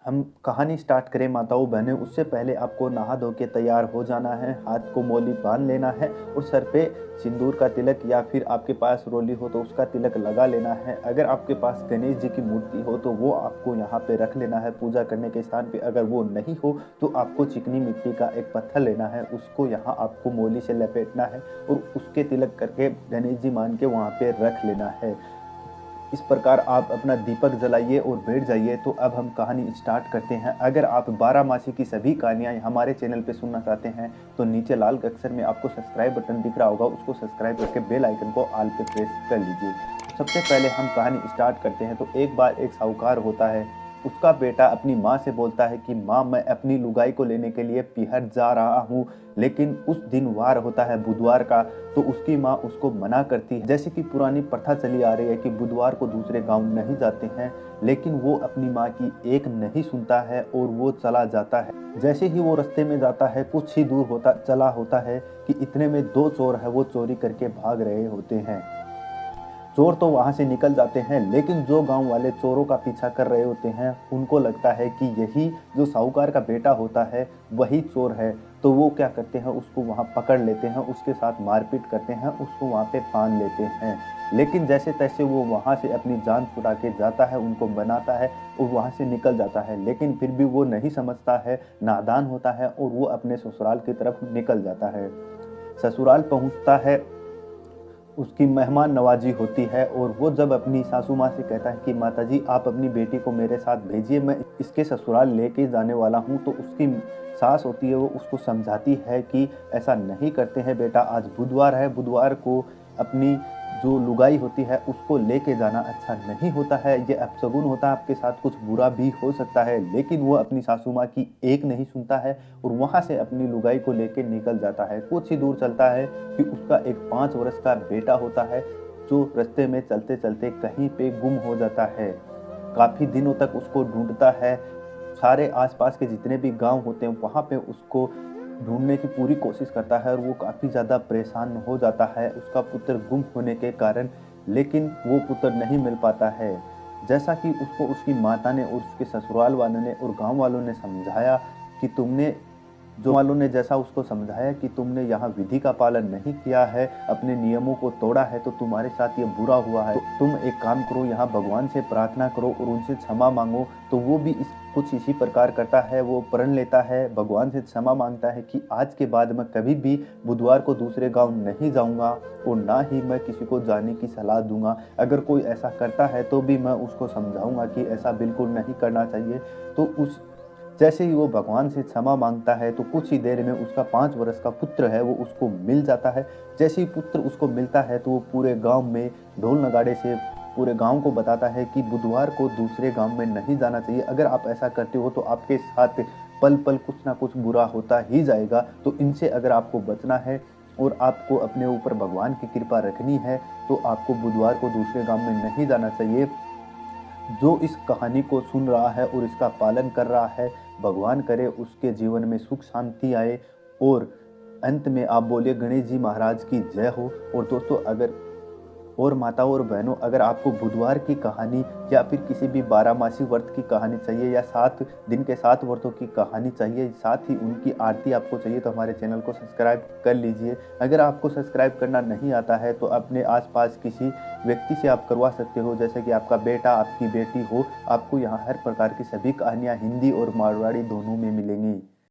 हम कहानी स्टार्ट करें माताओं बहनें, उससे पहले आपको नहा धो के तैयार हो जाना है, हाथ को मौली बांध लेना है और सर पे सिंदूर का तिलक या फिर आपके पास रोली हो तो उसका तिलक लगा लेना है। अगर आपके पास गणेश जी की मूर्ति हो तो वो आपको यहाँ पे रख लेना है पूजा करने के स्थान पे। अगर वो नहीं हो तो आपको चिकनी मिट्टी का एक पत्थर लेना है, उसको यहाँ आपको मौली से लपेटना है और उसके तिलक करके गणेश जी मान के वहाँ पे रख लेना है। इस प्रकार आप अपना दीपक जलाइए और बैठ जाइए। तो अब हम कहानी स्टार्ट करते हैं। अगर आप बारामासी की सभी कहानियाँ हमारे चैनल पे सुनना चाहते हैं तो नीचे लाल अक्षर में आपको सब्सक्राइब बटन दिख रहा होगा, उसको सब्सक्राइब करके बेल आइकन को ऑल पे प्रेस कर लीजिए। सबसे पहले हम कहानी स्टार्ट करते हैं। तो एक बार एक साहूकार होता है, उसका बेटा अपनी माँ से बोलता है कि माँ, मैं अपनी लुगाई को लेने के लिए पीहर जा रहा हूँ। लेकिन उस दिन वार होता है बुधवार का, तो उसकी माँ उसको मना करती है। जैसे कि पुरानी प्रथा चली आ रही है कि बुधवार को दूसरे गांव नहीं जाते हैं, लेकिन वो अपनी माँ की एक नहीं सुनता है और वो चला जाता है। जैसे ही वो रास्ते में जाता है, कुछ ही दूर चला होता है कि इतने में दो चोर है वो चोरी करके भाग रहे होते हैं। चोर तो वहां से निकल जाते हैं, लेकिन जो गांव वाले चोरों का पीछा कर रहे होते हैं उनको लगता है कि यही जो साहूकार का बेटा होता है वही चोर है। तो वो क्या करते हैं, उसको वहां पकड़ लेते हैं, उसके साथ मारपीट करते हैं, उसको वहां पे बांध लेते हैं। लेकिन जैसे तैसे वो वहां से अपनी जान छुड़ा के जाता है, उनको बनाता है और वहां से निकल जाता है। लेकिन फिर भी वो नहीं समझता है, नादान होता है और वो अपने ससुराल की तरफ निकल जाता है। ससुराल पहुंचता है, उसकी मेहमान नवाजी होती है और वो जब अपनी सासू माँ से कहता है कि माताजी आप अपनी बेटी को मेरे साथ भेजिए, मैं इसके ससुराल लेके जाने वाला हूँ, तो उसकी सास होती है वो उसको समझाती है कि ऐसा नहीं करते हैं बेटा, आज बुधवार है, बुधवार को अपनी जो लुगाई होती है उसको लेके जाना अच्छा नहीं होता है, ये अपशगुन होता है, आपके साथ कुछ बुरा भी हो सकता है। लेकिन वो अपनी सासू माँ की एक नहीं सुनता है और वहां से अपनी लुगाई को लेके निकल जाता है। कुछ ही दूर चलता है कि उसका एक 5 वर्ष का बेटा होता है जो रास्ते में चलते चलते कहीं पे गुम हो जाता है। काफी दिनों तक उसको ढूंढता है, सारे आसपास के जितने भी गांव होते हैं वहां पे उसको ढूंढने की पूरी कोशिश करता है और वो काफी ज्यादा परेशान हो जाता है उसका पुत्र गुम होने के कारण। लेकिन वो पुत्र नहीं मिल पाता है। जैसा कि उसको उसकी माता ने और उसके ससुराल वालों ने और गांव वालों ने समझाया कि तुमने जो वालों ने जैसा उसको समझाया कि तुमने यहाँ विधि का पालन नहीं किया है, अपने नियमों को तोड़ा है, तो तुम्हारे साथ ये बुरा हुआ है। तो तुम एक काम करो, यहाँ भगवान से प्रार्थना करो और उनसे क्षमा मांगो। तो वो भी कुछ इसी प्रकार करता है, वो प्रण लेता है, भगवान से क्षमा मांगता है कि आज के बाद मैं कभी भी बुधवार को दूसरे गांव नहीं जाऊंगा और ना ही मैं किसी को जाने की सलाह दूंगा। अगर कोई ऐसा करता है तो भी मैं उसको समझाऊंगा कि ऐसा बिल्कुल नहीं करना चाहिए। तो उस जैसे ही वो भगवान से क्षमा मांगता है तो कुछ ही देर में उसका 5 वर्ष का पुत्र है वो उसको मिल जाता है। जैसे ही पुत्र उसको मिलता है तो वो पूरे गांव में ढोल नगाड़े से पूरे गांव को बताता है कि बुधवार को दूसरे गांव में नहीं जाना चाहिए, अगर आप ऐसा करते हो तो आपके साथ पल पल कुछ ना कुछ बुरा होता ही जाएगा। तो इनसे अगर आपको बचना है और आपको अपने ऊपर भगवान की कृपा रखनी है तो आपको बुधवार को दूसरे गांव में नहीं जाना चाहिए। जो इस कहानी को सुन रहा है और इसका पालन कर रहा है, भगवान करे उसके जीवन में सुख शांति आए। और अंत में आप बोलिए गणेश जी महाराज की जय हो। और दोस्तों, अगर और माताओं और बहनों, अगर आपको बुधवार की कहानी या फिर किसी भी बारहमासी व्रत की कहानी चाहिए या 7 दिन के 7 व्रतों की कहानी चाहिए, साथ ही उनकी आरती आपको चाहिए, तो हमारे चैनल को सब्सक्राइब कर लीजिए। अगर आपको सब्सक्राइब करना नहीं आता है तो अपने आसपास किसी व्यक्ति से आप करवा सकते हो, जैसे कि आपका बेटा आपकी बेटी हो। आपको यहाँ हर प्रकार की सभी कहानियाँ हिंदी और मारवाड़ी दोनों में मिलेंगी।